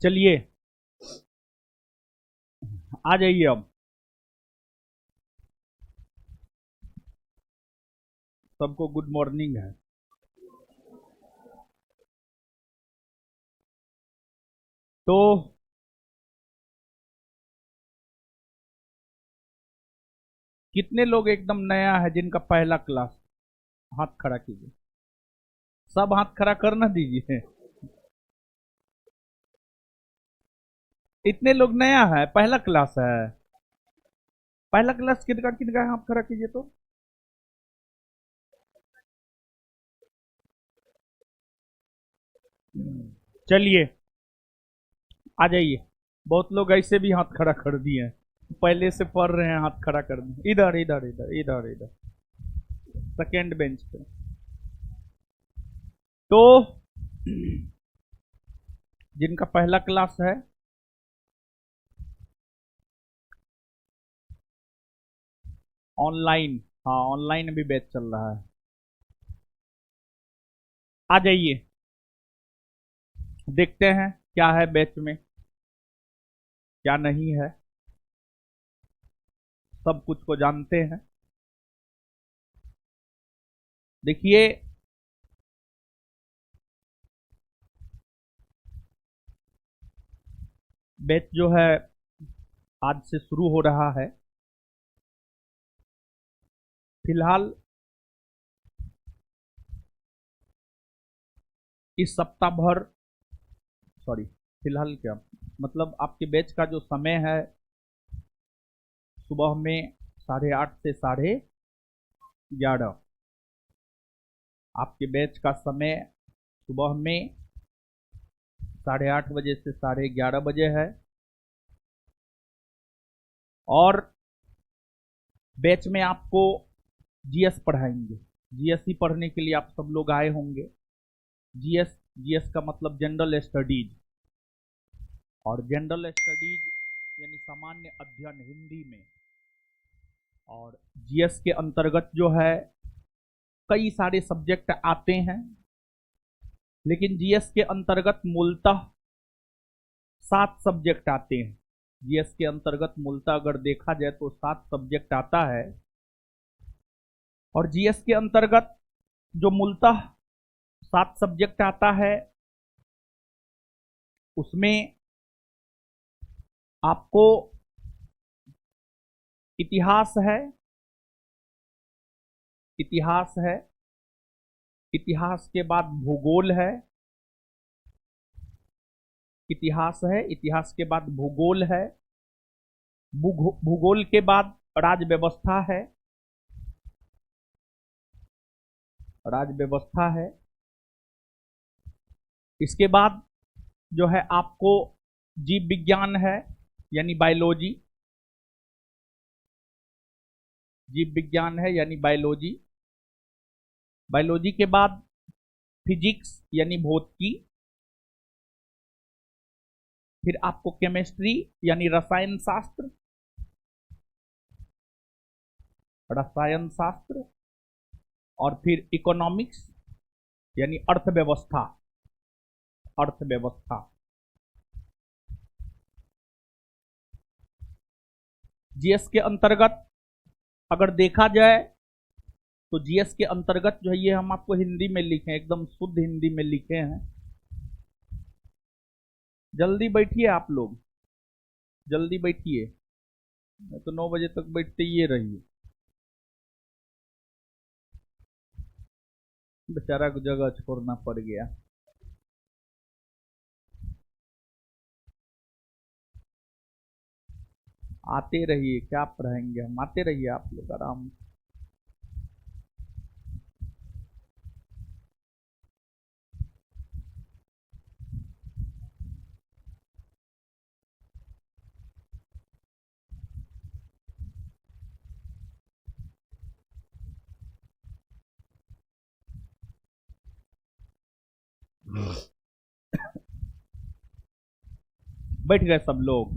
चलिए, आ जाइए अब। सबको गुड मॉर्निंग है। तो कितने लोग एकदम नया है जिनका पहला क्लास? हाथ खड़ा कीजिए। सब हाथ खड़ा करना दीजिए। इतने लोग नया है, पहला क्लास है। पहला क्लास किनका किनका है? हाथ खड़ा कीजिए तो। चलिए, आ जाइए। बहुत लोग ऐसे भी हाथ खड़ा कर दिए हैं, पहले से पढ़ रहे हैं, हाथ खड़ा कर दिए। इधर इधर इधर इधर इधर, सेकेंड बेंच पे। तो जिनका पहला क्लास है, ऑनलाइन, हाँ ऑनलाइन भी बैच चल रहा है, आ जाइए। देखते हैं क्या है बैच में, क्या नहीं है। सब कुछ को जानते हैं। देखिए, बैच जो है आज से शुरू हो रहा है। फिलहाल इस सप्ताह भर, सॉरी, फिलहाल क्या मतलब, आपके बैच का जो समय है, सुबह में 8:30 से 11:30। आपके बैच का समय सुबह में 8:30 बजे से 11:30 है। और बैच में आपको जीएस पढ़ाएंगे। जीएस ही पढ़ने के लिए आप सब लोग आए होंगे। जीएस, जीएस का मतलब जनरल स्टडीज, और जनरल स्टडीज यानी सामान्य अध्ययन हिंदी में। और जीएस के अंतर्गत जो है कई सारे सब्जेक्ट आते हैं, लेकिन जीएस के अंतर्गत मूलतः 7 सब्जेक्ट आते हैं। जीएस के अंतर्गत मूलतः अगर देखा जाए तो 7 सब्जेक्ट आता है। और जीएस के अंतर्गत जो मूलतः 7 सब्जेक्ट आता है, उसमें आपको इतिहास है, इतिहास है, इतिहास के बाद भूगोल है, इतिहास है, इतिहास के बाद भूगोल है, भूगोल के बाद राज्य व्यवस्था है, राज्य व्यवस्था है। इसके बाद जो है आपको जीव विज्ञान है, यानी बायोलॉजी, जीव विज्ञान है यानी बायोलॉजी। बायोलॉजी के बाद फिजिक्स यानी भौतिकी। फिर आपको केमिस्ट्री यानी रसायन शास्त्र, रसायन शास्त्र। और फिर इकोनॉमिक्स यानी अर्थव्यवस्था, अर्थव्यवस्था। जीएस के अंतर्गत अगर देखा जाए तो जीएस के अंतर्गत जो है, ये हम आपको हिंदी में लिखे हैं, एकदम शुद्ध हिंदी में लिखे हैं। जल्दी बैठिए आप लोग, जल्दी बैठिए, मैं तो 9 बजे तक बैठते ही रहिए। बेचारा को जगह छोड़ना पड़ गया। आते रहिए, क्या पढ़ाएंगे हम, आते रहिए आप लोग आराम। बैठ गए सब लोग?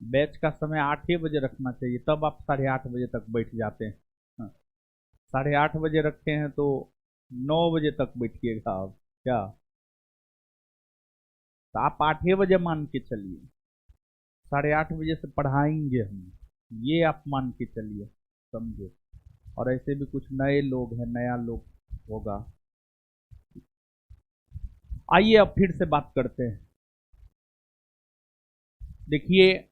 बैच का समय 8 ही बजे रखना चाहिए, तब आप 8:30 बजे तक बैठ जाते हैं। हाँ, 8:30 बजे रखे हैं तो 9 बजे तक बैठिएगा आप क्या? तो आप 8 बजे मान के चलिए, 8:30 बजे से पढ़ाएंगे हम, ये आप मान के चलिए, समझे। और ऐसे भी कुछ नए लोग हैं, नया लोग होगा। आइए अब फिर से बात करते हैं। देखिए,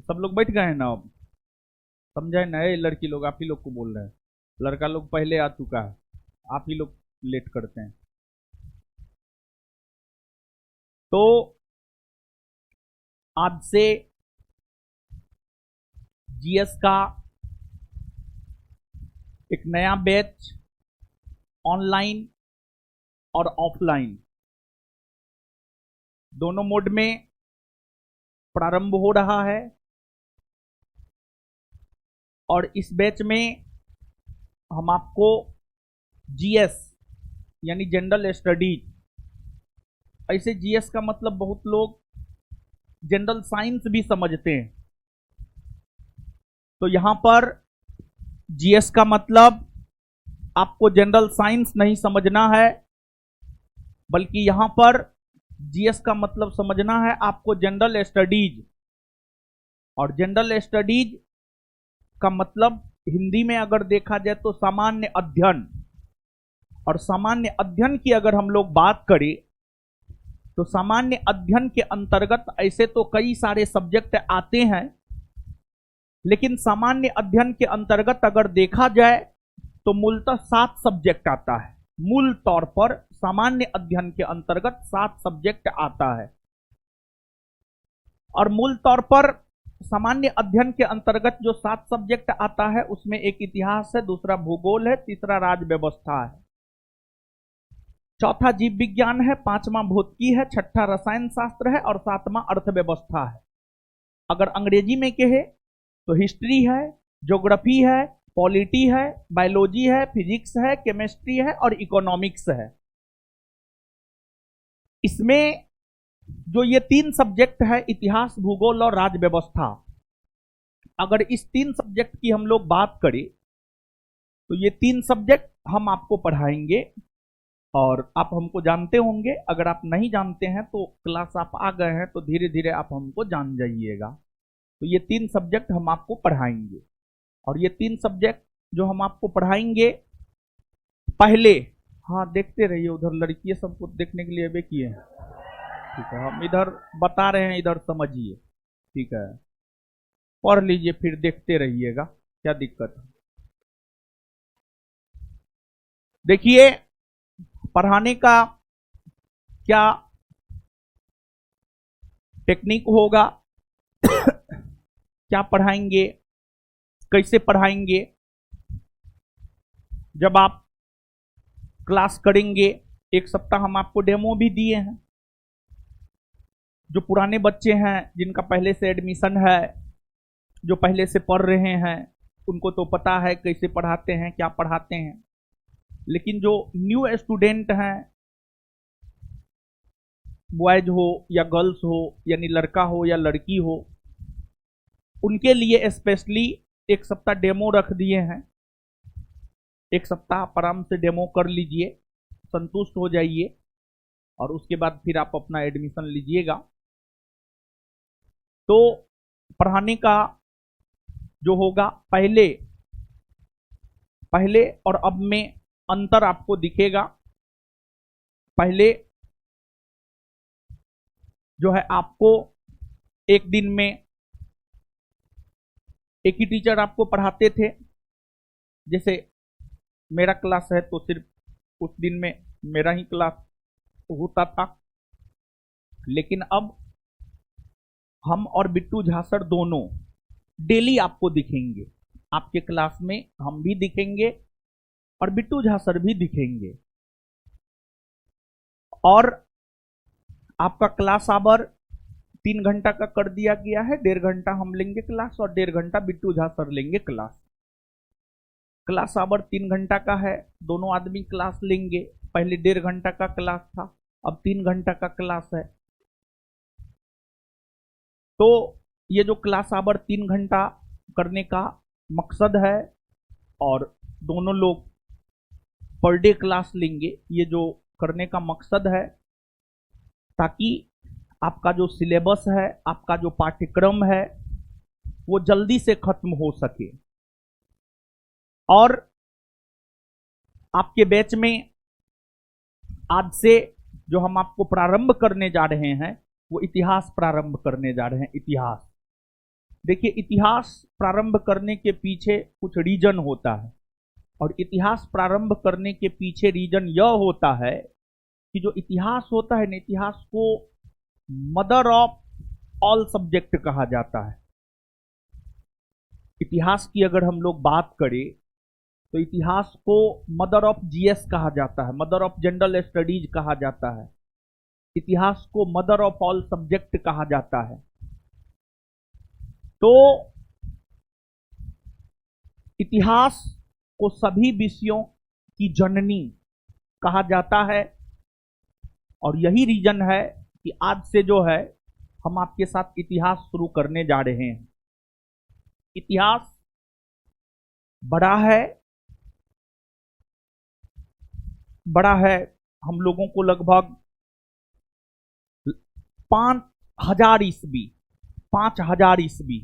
सब लोग बैठ गए हैं ना अब? समझा है ना? ये लड़की लोग आप ही लोग को बोल रहे हैं, लड़का लोग पहले आ चुका है, आप ही लोग लेट करते हैं। तो आज से जीएस का एक नया बैच ऑनलाइन और ऑफलाइन दोनों मोड में प्रारंभ हो रहा है। और इस बैच में हम आपको जीएस यानी जनरल स्टडीज, ऐसे जीएस का मतलब बहुत लोग जनरल साइंस भी समझते हैं, तो यहां पर जीएस का मतलब आपको जनरल साइंस नहीं समझना है, बल्कि यहां पर जीएस का मतलब समझना है आपको जनरल स्टडीज। और जनरल स्टडीज का मतलब हिंदी में अगर देखा जाए तो सामान्य अध्ययन। और सामान्य अध्ययन की अगर हम लोग बात करें तो सामान्य अध्ययन के अंतर्गत ऐसे तो कई सारे सब्जेक्ट आते हैं, लेकिन सामान्य अध्ययन के अंतर्गत अगर देखा जाए तो मूलतः 7 सब्जेक्ट आता है। मूल तौर पर सामान्य अध्ययन के अंतर्गत 7 सब्जेक्ट आता है। और मूल तौर पर सामान्य अध्ययन के अंतर्गत जो 7 सब्जेक्ट आता है उसमें एक इतिहास है, दूसरा भूगोल है, तीसरा राज्य व्यवस्था है, चौथा जीव विज्ञान है, पांचवा भौतिकी है, छठा रसायन शास्त्र है और सातवां अर्थव्यवस्था है। अगर अंग्रेजी में कहे तो हिस्ट्री है, ज्योग्राफी है, पॉलिटी है, बायोलॉजी है, फिजिक्स है, केमिस्ट्री है और इकोनॉमिक्स है। इसमें जो ये 3 सब्जेक्ट है, इतिहास, भूगोल और राज्य व्यवस्था, अगर इस 3 सब्जेक्ट की हम लोग बात करें तो ये 3 सब्जेक्ट हम आपको पढ़ाएंगे। और आप हमको जानते होंगे, अगर आप नहीं जानते हैं तो क्लास आप आ गए हैं तो धीरे धीरे आप हमको जान जाइएगा। तो ये 3 सब्जेक्ट हम आपको पढ़ाएंगे। और ये 3 सब्जेक्ट जो हम आपको पढ़ाएंगे, पहले, हाँ देखते रहिए, उधर लड़की सबको देखने के लिए अबे किए हैं, ठीक है, हम इधर बता रहे हैं, इधर समझिए, ठीक है, पढ़ लीजिए फिर देखते रहिएगा, क्या दिक्कत है। देखिए, पढ़ाने का क्या टेक्निक होगा, क्या पढ़ाएंगे, कैसे पढ़ाएंगे। जब आप क्लास करेंगे, एक सप्ताह हम आपको डेमो भी दिए हैं। जो पुराने बच्चे हैं जिनका पहले से एडमिशन है, जो पहले से पढ़ रहे हैं, उनको तो पता है कैसे पढ़ाते हैं, क्या पढ़ाते हैं। लेकिन जो न्यू स्टूडेंट हैं, बॉयज हो या गर्ल्स हो, यानी लड़का हो या लड़की हो, उनके लिए स्पेशली एक सप्ताह डेमो रख दिए हैं। एक सप्ताह आप आराम से डेमो कर लीजिए, संतुष्ट हो जाइए और उसके बाद फिर आप अपना एडमिशन लीजिएगा। तो पढ़ाने का जो होगा, पहले पहले और अब में अंतर आपको दिखेगा। पहले जो है आपको एक दिन में एक ही टीचर आपको पढ़ाते थे। जैसे मेरा क्लास है तो सिर्फ उस दिन में मेरा ही क्लास होता था, लेकिन अब हम और बिट्टू झा सर दोनों डेली आपको दिखेंगे। आपके क्लास में हम भी दिखेंगे और बिट्टू झा सर भी दिखेंगे। और आपका क्लास आवर 3 घंटा का कर दिया गया है। 1.5 घंटा हम लेंगे क्लास और 1.5 घंटा बिट्टू झा सर लेंगे क्लास। क्लास आवर 3 घंटा का है, दोनों आदमी क्लास लेंगे। पहले 1.5 घंटा का क्लास था, अब 3 घंटा का क्लास है। तो ये जो क्लास आवर 3 घंटा करने का मकसद है, और दोनों लोग पर डे क्लास लेंगे, ये जो करने का मकसद है ताकि आपका जो सिलेबस है, आपका जो पाठ्यक्रम है, वो जल्दी से खत्म हो सके। और आपके बैच में आज से जो हम आपको प्रारंभ करने जा रहे हैं वो इतिहास प्रारंभ करने जा रहे हैं। इतिहास, देखिए, इतिहास प्रारंभ करने के पीछे कुछ रीजन होता है, और इतिहास प्रारंभ करने के पीछे रीजन यह होता है कि जो इतिहास होता है ना, इतिहास को मदर ऑफ ऑल सब्जेक्ट कहा जाता है। इतिहास की अगर हम लोग बात करें तो इतिहास को मदर ऑफ जीएस कहा जाता है, मदर ऑफ जनरल स्टडीज कहा जाता है, इतिहास को मदर ऑफ ऑल सब्जेक्ट कहा जाता है। तो इतिहास को सभी विषयों की जननी कहा जाता है, और यही रीजन है कि आज से जो है हम आपके साथ इतिहास शुरू करने जा रहे हैं। इतिहास बड़ा है, हम लोगों को लगभग 5000 ईस्वी 5000 ईस्वी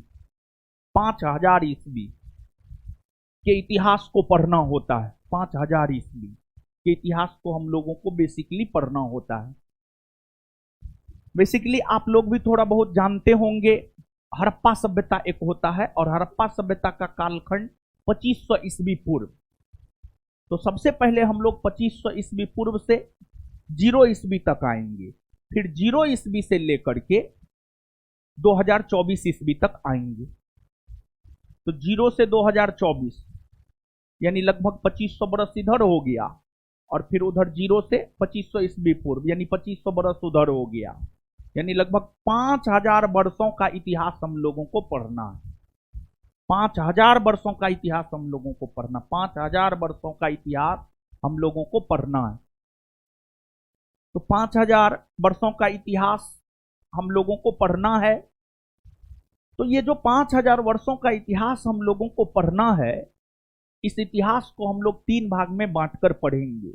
5000 ईस्वी के इतिहास को पढ़ना होता है। 5000 ईस्वी के इतिहास को हम लोगों को बेसिकली पढ़ना होता है। बेसिकली आप लोग भी थोड़ा बहुत जानते होंगे, हड़प्पा सभ्यता एक होता है, और हड़प्पा सभ्यता का कालखंड 2500 ईस्वी पूर्व। तो सबसे पहले हम लोग 2500 ईस्वी पूर्व से 0 ईस्वी तक आएंगे, फिर 0 ईस्वी से लेकर के 2024 ईस्वी तक आएंगे। तो 0 से 2024 यानी लगभग 2500 बरस इधर हो गया, और फिर उधर 0 से 2500 ईस्वी पूर्व यानी 2500 बरस उधर हो गया, यानी लगभग 5000 वर्षों का इतिहास हम लोगों को पढ़ना है। 5000 वर्षों का इतिहास हम लोगों को पढ़ना, 5000 वर्षों का इतिहास हम लोगों को पढ़ना है। तो 5000 वर्षों का इतिहास हम लोगों को पढ़ना है। तो ये जो 5000 वर्षों का इतिहास हम लोगों को पढ़ना है, इस इतिहास को हम लोग 3 भाग में बांटकर पढ़ेंगे।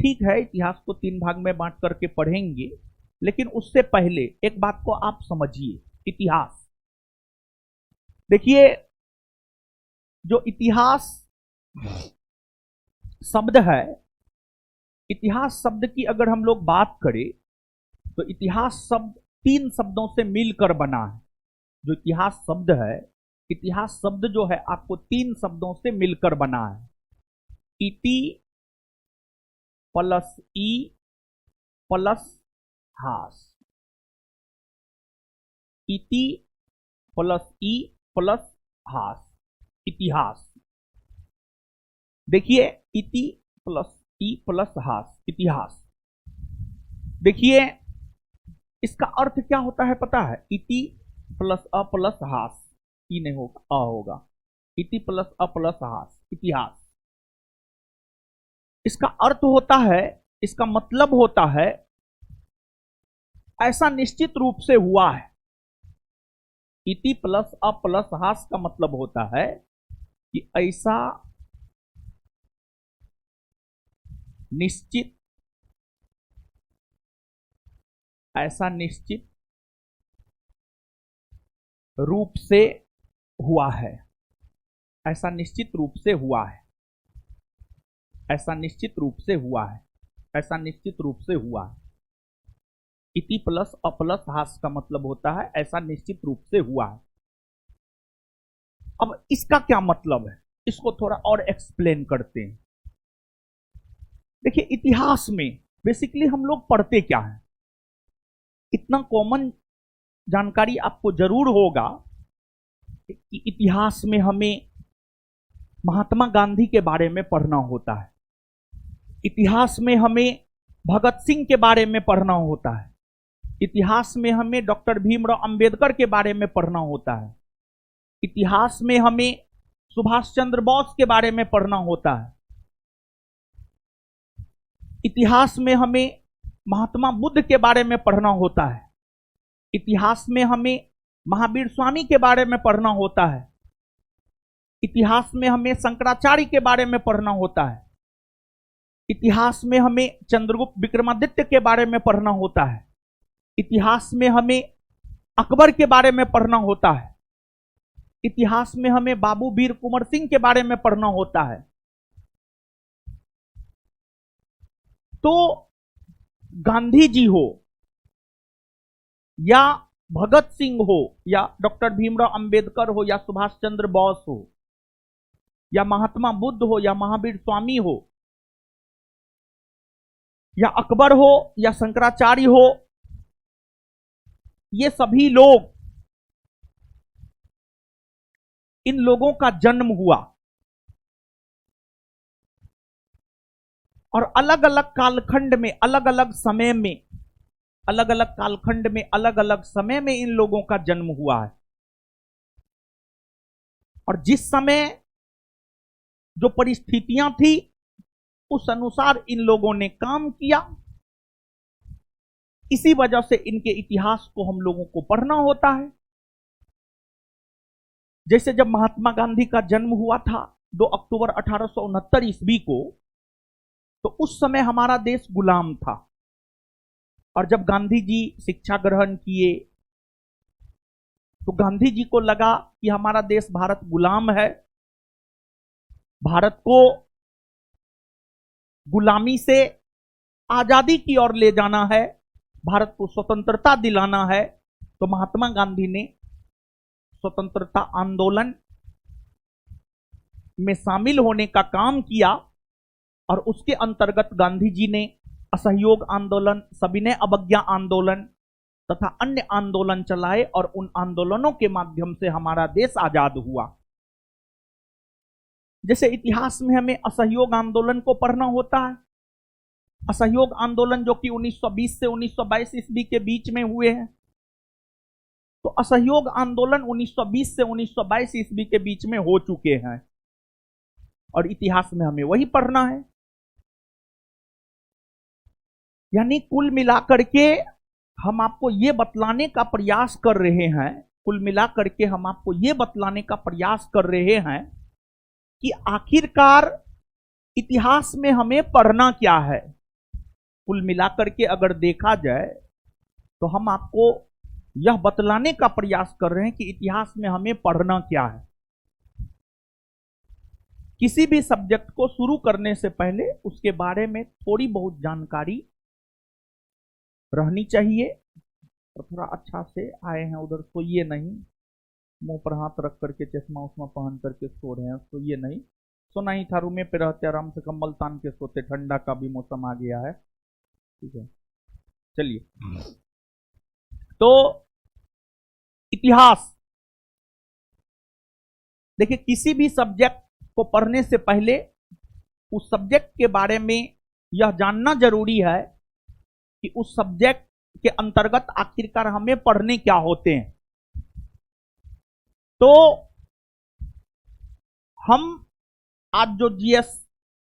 ठीक है, इतिहास को 3 भाग में बांट करके पढ़ेंगे, लेकिन उससे पहले एक बात को आप समझिए। इतिहास, देखिए, जो इतिहास शब्द है, इतिहास शब्द की अगर हम लोग बात करें तो इतिहास शब्द 3 शब्दों से मिलकर बना है। जो इतिहास शब्द है, इतिहास शब्द जो है आपको 3 शब्दों से मिलकर बना है। इति प्लस ई प्लस हास, इति प्लस ई प्लस हास, इतिहास। देखिए, इति प्लस ई प्लस हास, इतिहास। देखिए, इसका अर्थ क्या होता है पता है? इति प्लस अ प्लस हास, ई नहीं होगा, अ होगा। इति प्लस अ प्लस हास, इतिहास। इसका अर्थ होता है, इसका मतलब होता है ऐसा निश्चित रूप से हुआ है। इति प्लस अ प्लस हास का मतलब होता है कि ऐसा निश्चित रूप से हुआ है। ऐसा निश्चित रूप से हुआ है। ऐसा निश्चित रूप से हुआ है। ऐसा निश्चित रूप से हुआ है। इति प्लस अ प्लस हास का मतलब होता है ऐसा निश्चित रूप से हुआ है। अब इसका क्या मतलब है, इसको थोड़ा और एक्सप्लेन करते हैं। देखिए, इतिहास में बेसिकली हम लोग पढ़ते क्या है, इतना कॉमन जानकारी आपको जरूर होगा कि इतिहास में हमें महात्मा गांधी के बारे में पढ़ना होता है। इतिहास में हमें भगत सिंह के बारे में पढ़ना होता है। इतिहास में हमें डॉक्टर भीमराव अंबेडकर के बारे में पढ़ना होता है। इतिहास में हमें सुभाष चंद्र बोस के बारे में पढ़ना होता है। इतिहास में हमें महात्मा बुद्ध के बारे में पढ़ना होता है। इतिहास में हमें महावीर स्वामी के बारे में पढ़ना होता है, इतिहास में हमें शंकराचार्य के बारे में पढ़ना होता है, इतिहास में हमें चंद्रगुप्त विक्रमादित्य के बारे में पढ़ना होता है, इतिहास में हमें अकबर के बारे में पढ़ना होता है, इतिहास में हमें बाबू वीर कुंवर सिंह के बारे में पढ़ना होता है। तो गांधी जी हो या भगत सिंह हो या डॉक्टर भीमराव अंबेडकर हो या सुभाष चंद्र बोस हो या महात्मा बुद्ध हो या महावीर स्वामी हो या अकबर हो या शंकराचार्य हो, ये सभी लोग, इन लोगों का जन्म हुआ और अलग अलग कालखंड में, अलग अलग समय में, अलग अलग कालखंड में, अलग अलग समय में इन लोगों का जन्म हुआ है। और जिस समय जो परिस्थितियां थी उस अनुसार इन लोगों ने काम किया। इसी वजह से इनके इतिहास को हम लोगों को पढ़ना होता है। जैसे जब महात्मा गांधी का जन्म हुआ था 2 अक्टूबर 1869 ईस्वी को, तो उस समय हमारा देश गुलाम था। और जब गांधी जी शिक्षा ग्रहण किए तो गांधी जी को लगा कि हमारा देश भारत गुलाम है, भारत को गुलामी से आजादी की ओर ले जाना है, भारत को स्वतंत्रता दिलाना है। तो महात्मा गांधी ने स्वतंत्रता आंदोलन में शामिल होने का काम किया और उसके अंतर्गत गांधी जी ने असहयोग आंदोलन, सविनय अवज्ञा आंदोलन तथा अन्य आंदोलन चलाए और उन आंदोलनों के माध्यम से हमारा देश आजाद हुआ। जैसे इतिहास में हमें असहयोग आंदोलन को पढ़ना होता है। असहयोग आंदोलन जो कि 1920 से 1922 ईस्वी के बीच में हुए हैं। तो असहयोग आंदोलन 1920 से 1922 ईस्वी के बीच में हो चुके हैं और इतिहास में हमें वही पढ़ना है। यानी कुल मिलाकर के हम आपको ये बतलाने का प्रयास कर रहे हैं, कुल मिलाकर के हम आपको ये बतलाने का प्रयास कर रहे हैं कि आखिरकार इतिहास में हमें पढ़ना क्या है। कुल मिलाकर के अगर देखा जाए तो हम आपको यह बतलाने का प्रयास कर रहे हैं कि इतिहास में हमें पढ़ना क्या है। किसी भी सब्जेक्ट को शुरू करने से पहले उसके बारे में थोड़ी बहुत जानकारी रहनी चाहिए। और थोड़ा अच्छा से आए हैं उधर, सोइए नहीं, मुंह पर हाथ रख करके चश्मा उस्मा पहन करके सो रहे हैं, सोइए नहीं। सोना ही था, रूमे पे रहते आराम से कंबल तान के सोते, ठंडा का भी मौसम आ गया है। ठीक है, चलिए। तो इतिहास, देखिए किसी भी सब्जेक्ट को पढ़ने से पहले उस सब्जेक्ट के बारे में यह जानना जरूरी है कि उस सब्जेक्ट के अंतर्गत आखिरकार हमें पढ़ने क्या होते हैं। तो हम आज जो जीएस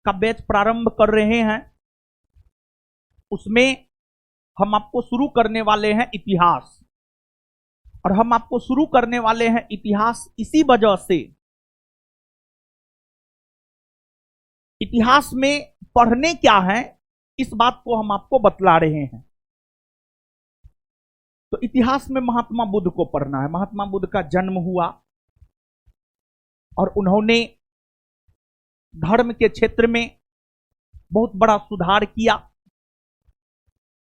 का बैच प्रारंभ कर रहे हैं उसमें हम आपको शुरू करने वाले हैं इतिहास। और हम आपको शुरू करने वाले हैं इतिहास इसी वजह से, इतिहास में पढ़ने क्या है इस बात को हम आपको बतला रहे हैं। तो इतिहास में महात्मा बुद्ध को पढ़ना है। महात्मा बुद्ध का जन्म हुआ और उन्होंने धर्म के क्षेत्र में बहुत बड़ा सुधार किया।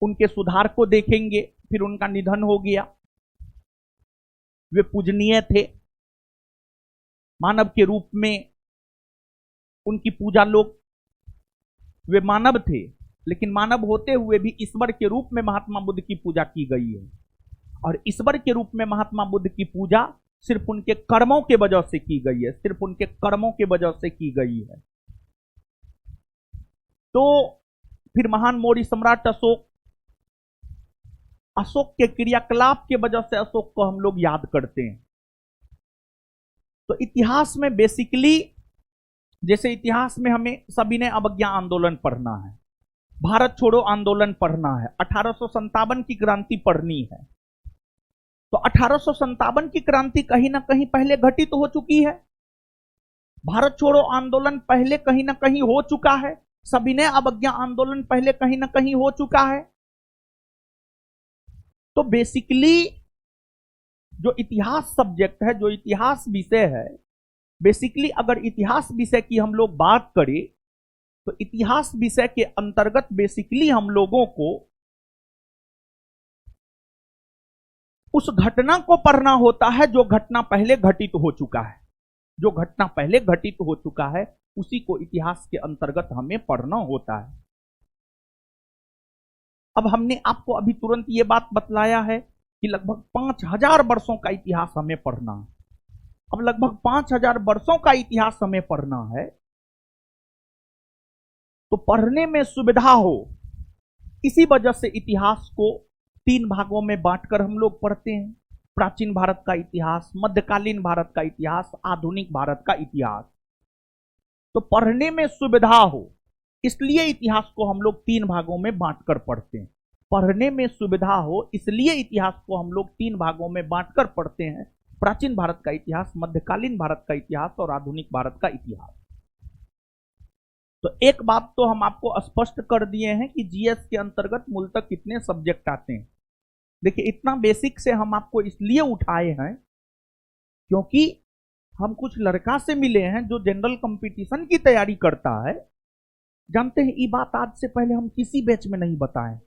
उनके सुधार को देखेंगे। फिर उनका निधन हो गया। वे पूजनीय थे, मानव के रूप में उनकी पूजा लोग, वे मानव थे लेकिन मानव होते हुए भी ईश्वर के रूप में महात्मा बुद्ध की पूजा की गई है। और ईश्वर के रूप में महात्मा बुद्ध की पूजा सिर्फ उनके कर्मों के वजह से की गई है, सिर्फ उनके कर्मों के वजह से की गई है। तो फिर महान मौर्य सम्राट अशोक, अशोक के क्रियाकलाप के वजह से अशोक को हम लोग याद करते हैं। तो इतिहास में बेसिकली, जैसे इतिहास में हमें सविनय अवज्ञा आंदोलन पढ़ना है, भारत छोड़ो आंदोलन पढ़ना है, 1857 की क्रांति पढ़नी है, तो 1857 की क्रांति कहीं ना कहीं पहले घटित हो चुकी है। भारत छोड़ो आंदोलन पहले कहीं ना कहीं हो चुका है। सविनय अवज्ञा आंदोलन पहले कहीं ना कहीं हो चुका है। तो बेसिकली जो इतिहास सब्जेक्ट है, जो इतिहास विषय है, बेसिकली अगर इतिहास विषय की हम लोग बात करें तो इतिहास विषय के अंतर्गत बेसिकली हम लोगों को उस घटना को पढ़ना होता है जो घटना पहले घटित हो चुका है। जो घटना पहले घटित हो चुका है उसी को इतिहास के अंतर्गत हमें पढ़ना होता है। अब हमने आपको अभी तुरंत ये बात बतलाया है कि लगभग 5000 वर्षों का इतिहास हमें पढ़ना है। अब लगभग 5000 वर्षों का इतिहास हमें पढ़ना है, तो पढ़ने में सुविधा हो, इसी वजह से इतिहास को 3 भागों में बांटकर हम लोग पढ़ते हैं। प्राचीन भारत का इतिहास, मध्यकालीन भारत का इतिहास, आधुनिक भारत का इतिहास। तो पढ़ने में सुविधा हो इसलिए इतिहास को हम लोग 3 भागों में बांटकर पढ़ते हैं। पढ़ने में सुविधा हो इसलिए इतिहास को हम लोग 3 भागों में बांटकर पढ़ते हैं। प्राचीन भारत का इतिहास, मध्यकालीन भारत का इतिहास और आधुनिक भारत का इतिहास। तो एक बात तो हम आपको स्पष्ट कर दिए हैं कि जीएस के अंतर्गत मूलतः कितने सब्जेक्ट आते हैं। देखिए, इतना बेसिक से हम आपको इसलिए उठाए हैं क्योंकि हम कुछ लड़का से मिले हैं जो जनरल कंपटीशन की तैयारी करता है। जानते हैं, ये बात आज से पहले हम किसी बैच में नहीं बताए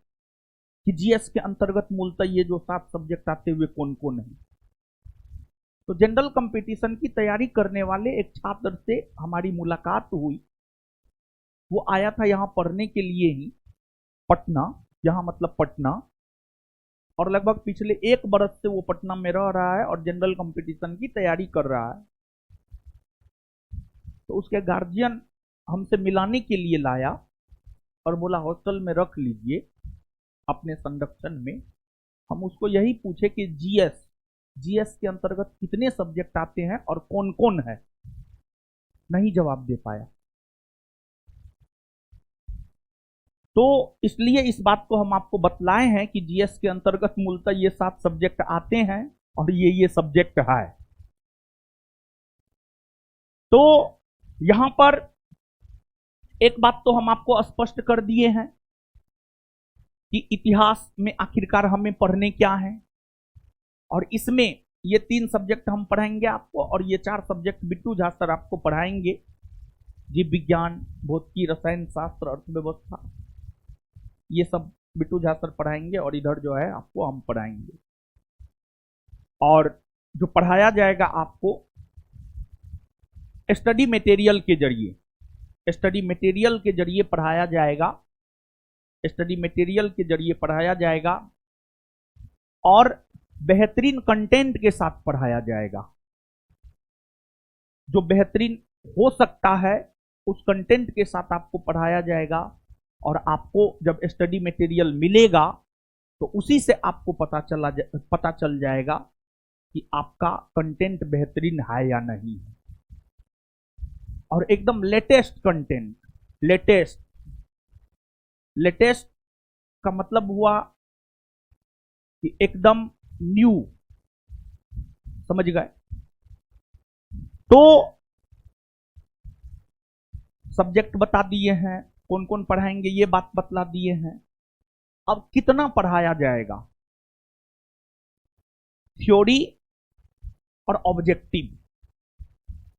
कि जीएस के अंतर्गत मूलतः ये जो 7 सब्जेक्ट आते हुए कौन कौन है। तो जनरल कंपटीशन की तैयारी करने वाले एक छात्र से हमारी मुलाकात हुई। वो आया था यहाँ पढ़ने के लिए ही, पटना, यहाँ मतलब पटना, और लगभग पिछले 1 बरस से वो पटना में रह रहा है और जनरल कंपटीशन की तैयारी कर रहा है। तो उसके गार्जियन हमसे मिलाने के लिए लाया और बोला हॉस्टल में रख लीजिए अपने संरक्षण में। हम उसको यही पूछे कि जीएस के अंतर्गत कितने सब्जेक्ट आते हैं और कौन कौन है। नहीं जवाब दे पाया। तो इसलिए इस बात को हम आपको बतलाए हैं कि जीएस के अंतर्गत मूलतः ये 7 सब्जेक्ट आते हैं और ये सब्जेक्ट है। तो यहां पर एक बात तो हम आपको स्पष्ट कर दिए हैं कि इतिहास में आखिरकार हमें पढ़ने क्या है, और इसमें ये 3 सब्जेक्ट हम पढ़ाएंगे आपको और ये 4 सब्जेक्ट बिट्टू झा सर आपको पढ़ाएंगे। जीव विज्ञान, भौतिकी, रसायन शास्त्र, अर्थव्यवस्था, ये सब बिट्टू झा सर पढ़ाएंगे और इधर जो है आपको हम पढ़ाएंगे। और जो पढ़ाया जाएगा आपको स्टडी मटेरियल के जरिए, स्टडी मटेरियल के जरिए पढ़ाया जाएगा, स्टडी मटेरियल के जरिए पढ़ाया जाएगा और बेहतरीन कंटेंट के साथ पढ़ाया जाएगा। जो बेहतरीन हो सकता है उस कंटेंट के साथ आपको पढ़ाया जाएगा, और आपको जब स्टडी मटेरियल मिलेगा तो उसी से आपको पता चल जाएगा कि आपका कंटेंट बेहतरीन है या नहीं है। और एकदम लेटेस्ट कंटेंट, लेटेस्ट का मतलब हुआ कि एकदम न्यू, समझ गए। तो सब्जेक्ट बता दिए हैं, कौन कौन पढ़ाएंगे ये बात बतला दिए हैं। अब कितना पढ़ाया जाएगा? थ्योरी और ऑब्जेक्टिव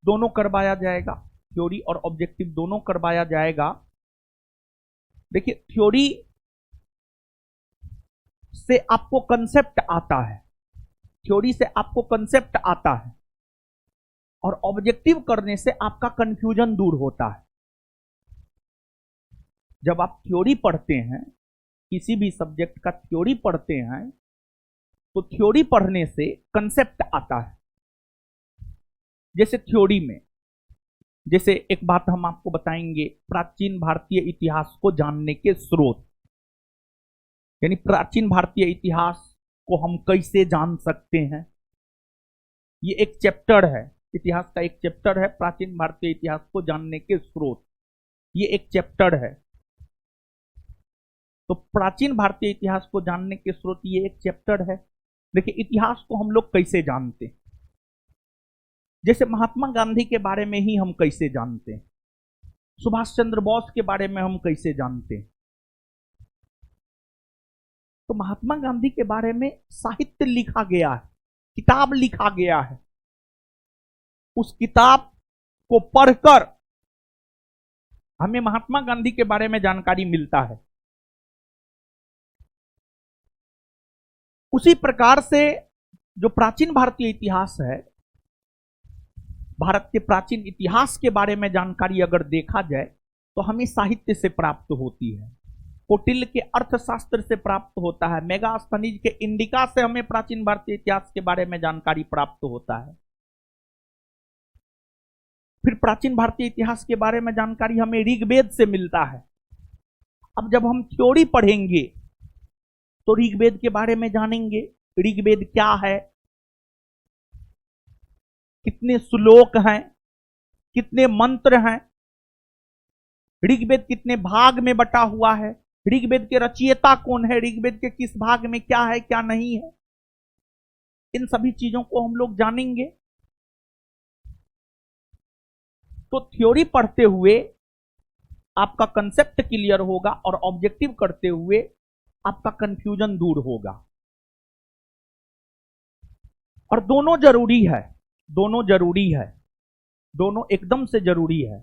दोनों करवाया जाएगा। थ्योरी और ऑब्जेक्टिव दोनों करवाया जाएगा। देखिए, थ्योरी से आपको कंसेप्ट आता है, थ्योरी से आपको कंसेप्ट आता है, और ऑब्जेक्टिव करने से आपका कंफ्यूजन दूर होता है। जब आप थ्योरी पढ़ते हैं, किसी भी सब्जेक्ट का थ्योरी पढ़ते हैं, तो थ्योरी पढ़ने से कंसेप्ट आता है। जैसे थ्योरी में, जैसे एक बात हम आपको बताएंगे, प्राचीन भारतीय इतिहास को जानने के स्रोत, यानी प्राचीन भारतीय इतिहास को हम कैसे जान सकते हैं। ये एक चैप्टर है, इतिहास का एक चैप्टर है, प्राचीन भारतीय इतिहास को जानने के स्रोत। ये एक चैप्टर है। तो प्राचीन भारतीय इतिहास को जानने के स्रोत ये एक चैप्टर है। देखिए, इतिहास को हम लोग कैसे जानते हैं? जैसे महात्मा गांधी के बारे में ही हम कैसे जानते हैं, सुभाष चंद्र बोस के बारे में हम कैसे जानते हैं? तो महात्मा गांधी के बारे में साहित्य लिखा गया है, किताब लिखा गया है। उस किताब को पढ़कर हमें महात्मा गांधी के बारे में जानकारी मिलता है। उसी प्रकार से जो प्राचीन भारतीय इतिहास है, भारत के प्राचीन इतिहास के बारे में जानकारी अगर देखा जाए तो हमें साहित्य से प्राप्त होती है। कौटिल्य के अर्थशास्त्र से प्राप्त होता है, मेगास्थनीज के इंडिका से हमें प्राचीन भारतीय इतिहास के बारे में जानकारी प्राप्त होता है। फिर प्राचीन भारतीय इतिहास के बारे में जानकारी हमें ऋग्वेद से मिलता है। अब जब हम थ्योरी पढ़ेंगे तो ऋग्वेद के बारे में जानेंगे, ऋग्वेद क्या है, कितने श्लोक हैं, कितने मंत्र हैं, ऋग्वेद कितने भाग में बटा हुआ है, ऋग्वेद के रचयिता कौन है, ऋग्वेद के किस भाग में क्या है क्या नहीं है, इन सभी चीजों को हम लोग जानेंगे। तो थ्योरी पढ़ते हुए आपका कंसेप्ट क्लियर होगा और ऑब्जेक्टिव करते हुए आपका कंफ्यूजन दूर होगा। और दोनों जरूरी है, दोनों जरूरी है, दोनों एकदम से जरूरी है,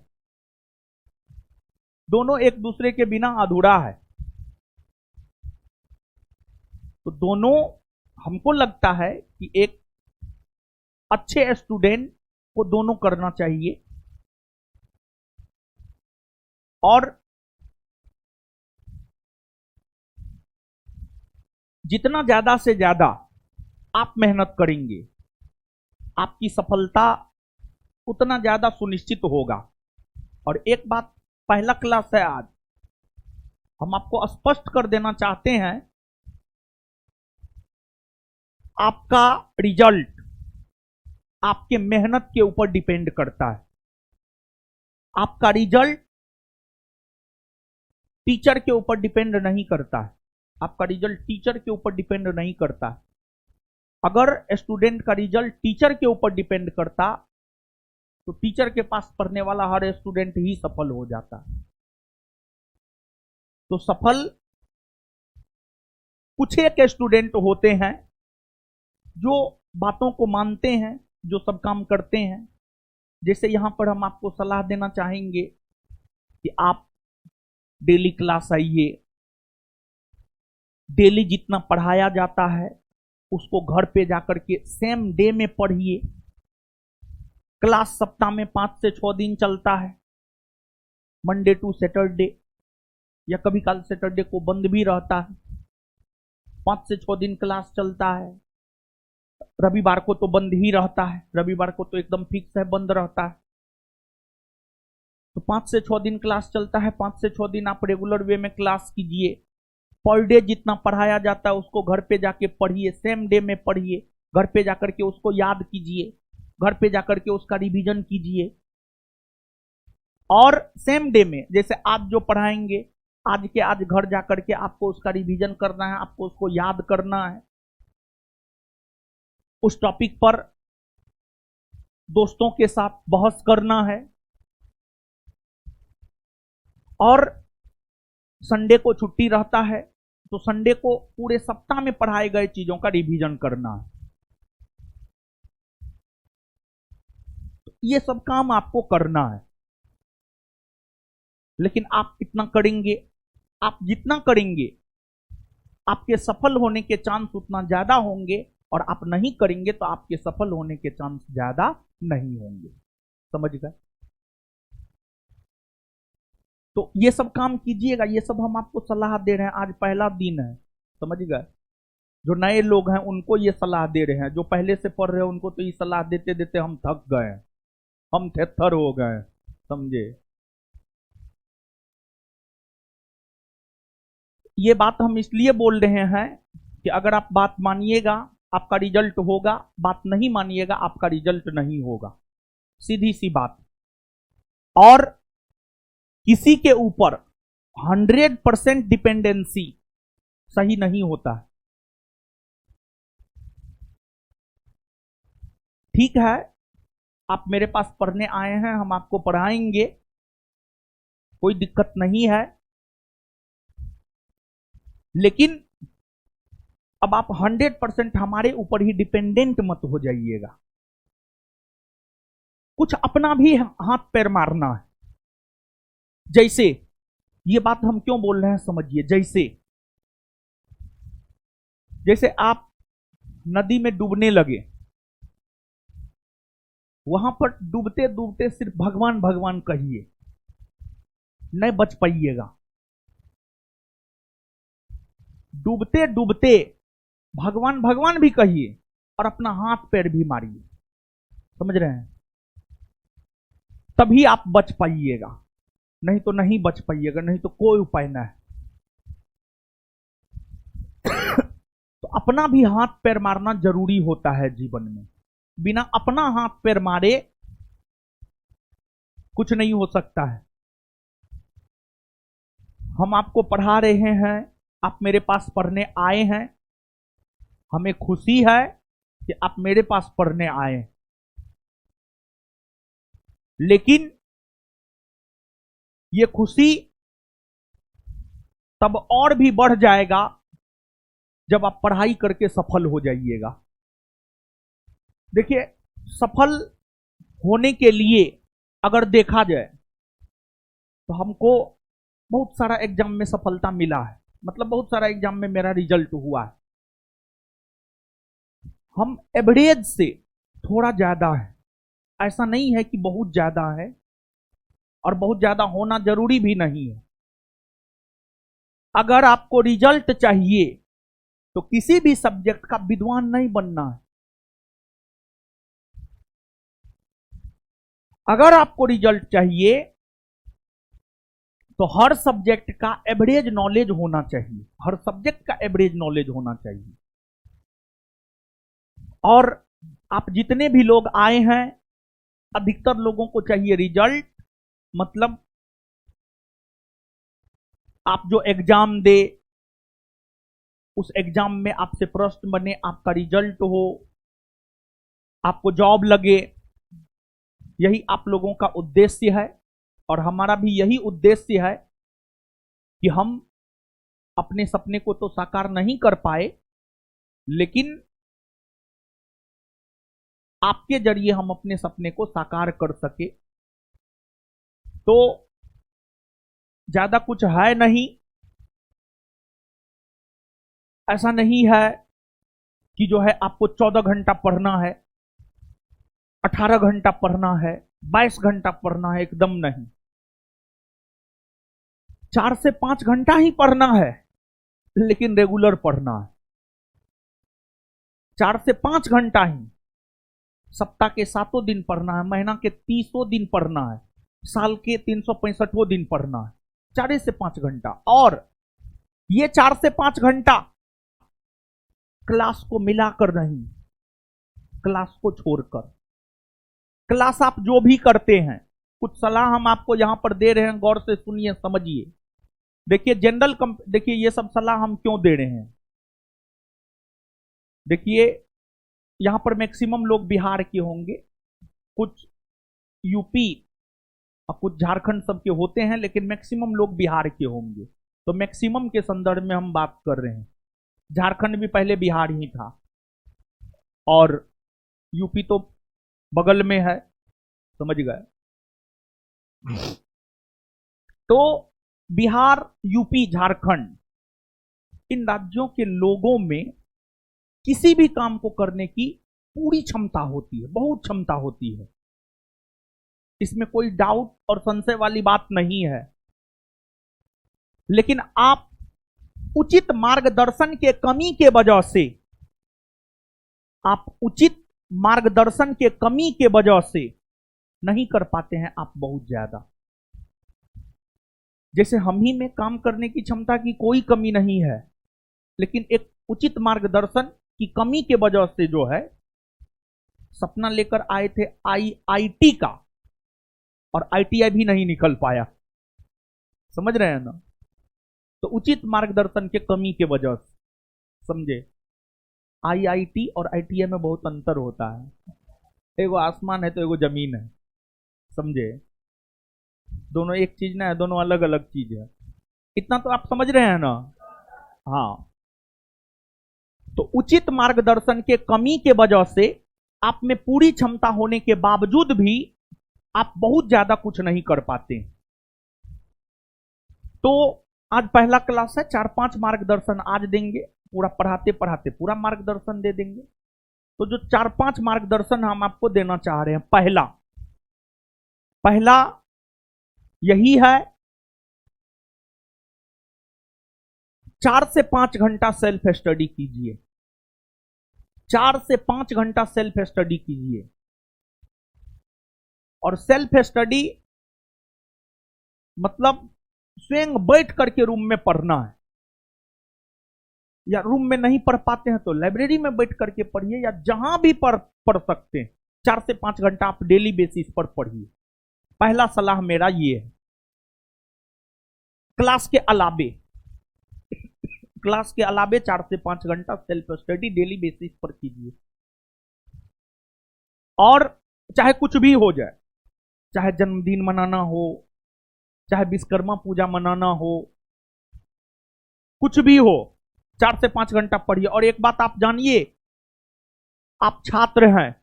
दोनों एक दूसरे के बिना अधूरा है। तो दोनों, हमको लगता है कि एक अच्छे स्टूडेंट को दोनों करना चाहिए। और जितना ज्यादा से ज्यादा आप मेहनत करेंगे, आपकी सफलता उतना ज्यादा सुनिश्चित होगा। और एक बात, पहला क्लास है आज, हम आपको स्पष्ट कर देना चाहते हैं, आपका रिजल्ट आपके मेहनत के ऊपर डिपेंड करता है। आपका रिजल्ट टीचर के ऊपर डिपेंड नहीं करता है, आपका रिजल्ट टीचर के ऊपर डिपेंड नहीं करता है। अगर स्टूडेंट का रिजल्ट टीचर के ऊपर डिपेंड करता तो टीचर के पास पढ़ने वाला हर स्टूडेंट ही सफल हो जाता। तो सफल कुछ एक स्टूडेंट होते हैं जो बातों को मानते हैं, जो सब काम करते हैं। जैसे यहां पर हम आपको सलाह देना चाहेंगे कि आप डेली क्लास आइए, डेली जितना पढ़ाया जाता है उसको घर पे जाकर के सेम डे में पढ़िए। क्लास सप्ताह में 5 से 6 दिन चलता है, मंडे टू सैटरडे, या कभी कल सैटरडे को बंद भी रहता है। 5 से 6 दिन क्लास चलता है। रविवार को तो बंद ही रहता है, रविवार को तो एकदम फिक्स है, बंद रहता है। तो 5 से 6 दिन क्लास चलता है। 5 से 6 दिन आप रेगुलर वे में क्लास कीजिए। पर डे जितना पढ़ाया जाता है उसको घर पे जाके पढ़िए, सेम डे में पढ़िए, घर पे जाकर के उसको याद कीजिए, घर पे जाकर के उसका रिवीजन कीजिए। और सेम डे में जैसे आज जो पढ़ाएंगे, आज के आज घर जाकर के आपको उसका रिवीजन करना है, आपको उसको याद करना है। उस टॉपिक पर दोस्तों के साथ बहस करना है। और संडे को छुट्टी रहता है तो संडे को पूरे सप्ताह में पढ़ाए गए चीजों का रिवीजन करना है। तो ये सब काम आपको करना है। लेकिन आप कितना करेंगे, आप जितना करेंगे आपके सफल होने के चांस उतना ज्यादा होंगे, और आप नहीं करेंगे तो आपके सफल होने के चांस ज्यादा नहीं होंगे। समझ गए? तो ये सब काम कीजिएगा, ये सब हम आपको सलाह दे रहे हैं। आज पहला दिन है, समझ गए? जो नए लोग हैं उनको ये सलाह दे रहे हैं, जो पहले से पढ़ रहे हैं उनको तो ये सलाह देते देते हम थक गए, हम थेथर हो गए, समझे? ये बात हम इसलिए बोल रहे हैं कि अगर आप बात मानिएगा आपका रिजल्ट होगा, बात नहीं मानिएगा आपका रिजल्ट नहीं होगा। सीधी सी बात। और किसी के ऊपर 100% डिपेंडेंसी सही नहीं होता है। ठीक है, आप मेरे पास पढ़ने आए हैं, हम आपको पढ़ाएंगे, कोई दिक्कत नहीं है, लेकिन अब आप 100% हमारे ऊपर ही डिपेंडेंट मत हो जाइएगा। कुछ अपना भी हाथ पैर मारना है। जैसे, ये बात हम क्यों बोल रहे हैं समझिए। जैसे आप नदी में डूबने लगे, वहां पर डूबते डूबते सिर्फ भगवान भगवान कहिए, नहीं बच पाइएगा। डूबते डूबते भगवान भगवान भी कहिए और अपना हाथ पैर भी मारिए, समझ रहे हैं, तभी आप बच पाइएगा, नहीं तो नहीं बच पाइएगा, नहीं तो कोई उपाय ना है। तो अपना भी हाथ पैर मारना जरूरी होता है जीवन में। बिना अपना हाथ पैर मारे कुछ नहीं हो सकता है। हम आपको पढ़ा रहे हैं, आप मेरे पास पढ़ने आए हैं, हमें खुशी है कि आप मेरे पास पढ़ने आए हैं, लेकिन ये खुशी तब और भी बढ़ जाएगा जब आप पढ़ाई करके सफल हो जाइएगा। देखिए, सफल होने के लिए अगर देखा जाए तो हमको बहुत सारा एग्जाम में सफलता मिला है, मतलब बहुत सारा एग्जाम में मेरा रिजल्ट हुआ है। हम एवरेज से थोड़ा ज्यादा है, ऐसा नहीं है कि बहुत ज्यादा है, और बहुत ज्यादा होना जरूरी भी नहीं है। अगर आपको रिजल्ट चाहिए तो किसी भी सब्जेक्ट का विद्वान नहीं बनना है। अगर आपको रिजल्ट चाहिए तो हर सब्जेक्ट का एवरेज नॉलेज होना चाहिए, हर सब्जेक्ट का एवरेज नॉलेज होना चाहिए। और आप जितने भी लोग आए हैं, अधिकतर लोगों को चाहिए रिजल्ट, मतलब आप जो एग्जाम दे, उस एग्जाम में आपसे प्रश्न बने, आपका रिजल्ट हो, आपको जॉब लगे, यही आप लोगों का उद्देश्य है। और हमारा भी यही उद्देश्य है कि हम अपने सपने को तो साकार नहीं कर पाए, लेकिन आपके जरिए हम अपने सपने को साकार कर सके। तो ज्यादा कुछ है नहीं, ऐसा नहीं है कि जो है आपको 14 घंटा पढ़ना है, 18 घंटा पढ़ना है, 22 घंटा पढ़ना है, एकदम नहीं। 4 से 5 घंटा ही पढ़ना है, लेकिन रेगुलर पढ़ना है। 4 से 5 घंटा ही, सप्ताह के 7 दिन पढ़ना है, महीना के 30 दिन पढ़ना है, साल के 365 दिन पढ़ना है, 4 से 5 घंटा। और ये 4 से 5 घंटा क्लास को मिलाकर नहीं, क्लास को छोड़कर। क्लास आप जो भी करते हैं, कुछ सलाह हम आपको यहां पर दे रहे हैं, गौर से सुनिए, समझिए। देखिए देखिए ये सब सलाह हम क्यों दे रहे हैं। देखिए, यहां पर मैक्सिमम लोग बिहार के होंगे, कुछ यूपी और कुछ झारखंड सब के होते हैं, लेकिन मैक्सिमम लोग बिहार के होंगे। तो मैक्सिमम के संदर्भ में हम बात कर रहे हैं। झारखंड भी पहले बिहार ही था, और यूपी तो बगल में है, समझ गए। तो बिहार, यूपी, झारखंड, इन राज्यों के लोगों में किसी भी काम को करने की पूरी क्षमता होती है, बहुत क्षमता होती है, इसमें कोई डाउट और संशय वाली बात नहीं है। लेकिन आप उचित मार्गदर्शन के कमी के वजह से, आप उचित मार्गदर्शन के कमी के वजह से नहीं कर पाते हैं आप बहुत ज्यादा। जैसे हम ही में काम करने की क्षमता की कोई कमी नहीं है, लेकिन एक उचित मार्गदर्शन की कमी के वजह से जो है, सपना लेकर आए थे आईआईटी का, और आईटीआई भी नहीं निकल पाया, समझ रहे हैं ना। तो उचित मार्गदर्शन के कमी के वजह से, समझे। आईआईटी और आईटीआई में बहुत अंतर होता है। एगो आसमान है तो एगो जमीन है, समझे? दोनों एक चीज ना है, दोनों अलग अलग चीज है। इतना तो आप समझ रहे हैं ना? हाँ। तो उचित मार्गदर्शन के कमी के वजह से आप में पूरी क्षमता होने के बावजूद भी आप बहुत ज्यादा कुछ नहीं कर पाते। तो आज पहला क्लास है, 4-5 मार्गदर्शन आज देंगे, पूरा पढ़ाते पढ़ाते पूरा मार्गदर्शन दे देंगे। तो जो 4-5 मार्गदर्शन हम आपको देना चाह रहे हैं, पहला पहला यही है, 4 से 5 घंटा सेल्फ स्टडी कीजिए। 4 से 5 घंटा सेल्फ स्टडी कीजिए। और सेल्फ स्टडी मतलब स्वयं बैठ करके रूम में पढ़ना है, या रूम में नहीं पढ़ पाते हैं तो लाइब्रेरी में बैठ करके पढ़िए, या जहां भी पढ़ सकते हैं। 4 से 5 घंटा आप डेली बेसिस पर पढ़िए। पहला सलाह मेरा ये है। क्लास के अलावे 4 से 5 घंटा सेल्फ स्टडी डेली बेसिस पर कीजिए। और चाहे कुछ भी हो जाए, चाहे जन्मदिन मनाना हो, चाहे विश्वकर्मा पूजा मनाना हो, कुछ भी हो, 4 से 5 घंटा पढ़िए। और एक बात आप जानिए, आप छात्र हैं,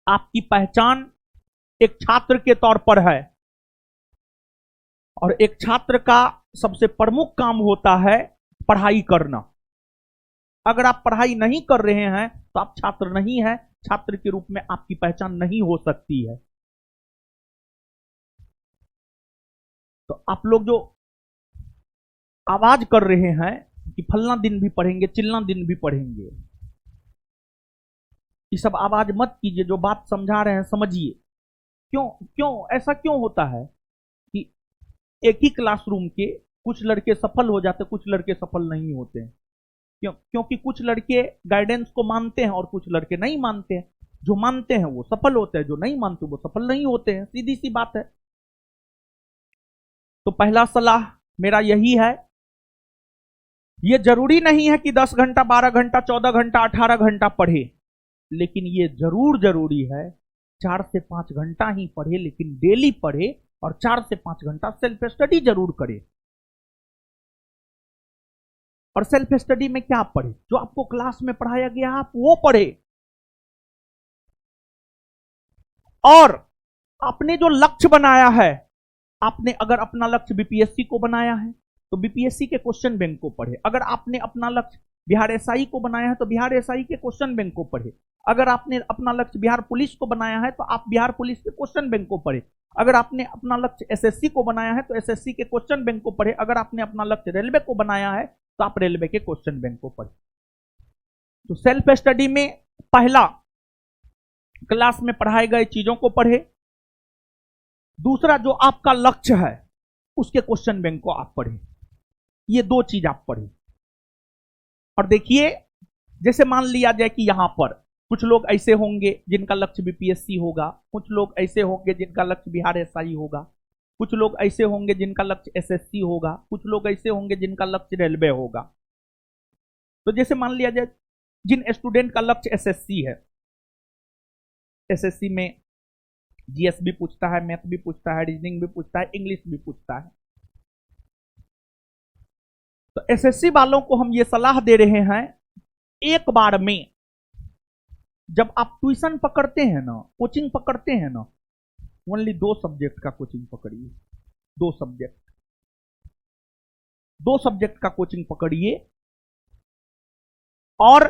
आपकी पहचान एक छात्र के तौर पर है, और एक छात्र का सबसे प्रमुख काम होता है पढ़ाई करना। अगर आप पढ़ाई नहीं कर रहे हैं तो आप छात्र नहीं हैं, छात्र के रूप में आपकी पहचान नहीं हो सकती है। तो आप लोग जो आवाज कर रहे हैं कि फलना दिन भी पढ़ेंगे, चिल्ला दिन भी पढ़ेंगे, ये सब आवाज मत कीजिए। जो बात समझा रहे हैं समझिए। क्यों क्यों ऐसा क्यों होता है कि एक ही क्लासरूम के कुछ लड़के सफल हो जाते, कुछ लड़के सफल नहीं होते हैं? क्योंकि कुछ लड़के गाइडेंस को मानते हैं और कुछ लड़के नहीं मानते हैं। जो मानते हैं वो सफल होते हैं, जो नहीं मानते वो सफल नहीं होते हैं। सीधी सी बात है। तो पहला सलाह मेरा यही है। ये जरूरी नहीं है कि 10 घंटा, 12 घंटा, 14 घंटा, 18 घंटा पढ़े, लेकिन ये जरूरी है 4 से 5 घंटा ही पढ़े, लेकिन डेली पढ़े, और 4 से 5 घंटा सेल्फ स्टडी जरूर करे। और सेल्फ स्टडी में क्या पढ़े? जो आपको क्लास में पढ़ाया गया आप वो पढ़े। और आपने जो लक्ष्य बनाया है, आपने अगर अपना लक्ष्य बीपीएससी को बनाया है तो बीपीएससी के क्वेश्चन बैंक को पढ़े। अगर आपने अपना लक्ष्य बिहार एसआई को बनाया है तो बिहार एसआई के क्वेश्चन बैंक को पढ़े। अगर आपने अपना लक्ष्य बिहार पुलिस को बनाया है तो आप बिहार पुलिस के क्वेश्चन बैंक को पढ़े। अगर आपने अपना लक्ष्य एसएससी को बनाया है तो एसएससी के क्वेश्चन बैंक को पढ़े। अगर आपने अपना लक्ष्य रेलवे को बनाया है तो आप रेलवे के क्वेश्चन बैंक को पढ़े। तो सेल्फ स्टडी में पहला, क्लास में पढ़ाए गए चीजों को पढ़े। दूसरा, जो आपका लक्ष्य है उसके क्वेश्चन बैंक को आप पढ़े। ये 2 चीज आप पढ़े। और देखिए, जैसे मान लिया जाए कि यहां पर कुछ लोग ऐसे होंगे जिनका लक्ष्य बीपीएससी होगा, कुछ लोग ऐसे होंगे जिनका लक्ष्य बिहार एसआई होगा, कुछ लोग ऐसे होंगे जिनका लक्ष्य एसएससी होगा, कुछ लोग ऐसे होंगे जिनका लक्ष्य रेलवे होगा। तो जैसे मान लिया जाए जिन स्टूडेंट का लक्ष्य एसएससी है, एसएससी में जीएस भी पूछता है, मैथ भी पूछता है, रीजनिंग भी पूछता है, इंग्लिश भी पूछता है। तो एसएससी वालों को हम ये सलाह दे रहे हैं, एक बार में जब आप ट्यूशन पकड़ते हैं ना, कोचिंग पकड़ते हैं ना, ओनली 2 सब्जेक्ट का कोचिंग पकड़िए। 2 सब्जेक्ट का कोचिंग पकड़िए, और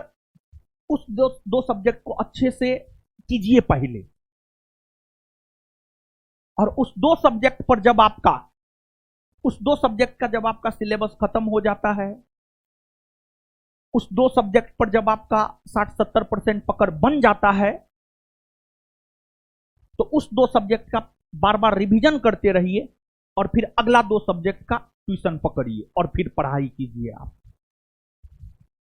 उस दो सब्जेक्ट को अच्छे से कीजिए पहले। और उस 2 सब्जेक्ट पर जब आपका सिलेबस खत्म हो जाता है, उस 2 सब्जेक्ट पर जब आपका 60-70% पकड़ बन जाता है, तो उस 2 सब्जेक्ट का बार बार रिवीजन करते रहिए, और फिर अगला 2 सब्जेक्ट का ट्यूशन पकड़िए, और फिर पढ़ाई कीजिए। आप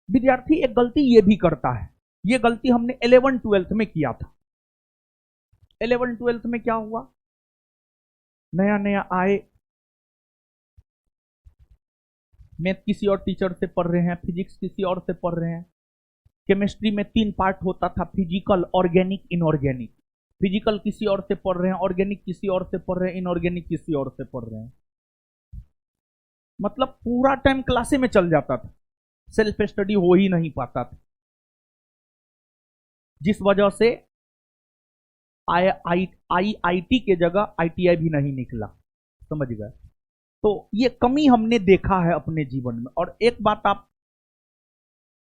विद्यार्थी एक गलती ये भी करता है, ये गलती हमने 11th-12th में किया था। 11th-12th में क्या हुआ, नया नया आए, मैथ किसी और टीचर से पढ़ रहे हैं, फिजिक्स किसी और से पढ़ रहे हैं, केमिस्ट्री में 3 पार्ट होता था, फिजिकल, ऑर्गेनिक, इनऑर्गेनिक। फिजिकल किसी और से पढ़ रहे हैं, ऑर्गेनिक किसी और से पढ़ रहे हैं, इनऑर्गेनिक किसी और से पढ़ रहे हैं। मतलब पूरा टाइम क्लासे में चल जाता था, सेल्फ स्टडी हो ही नहीं पाता था, जिस वजह से आईआईटी के जगह आईटीआई भी नहीं निकला। समझ गए? तो ये कमी हमने देखा है अपने जीवन में। और एक बात आप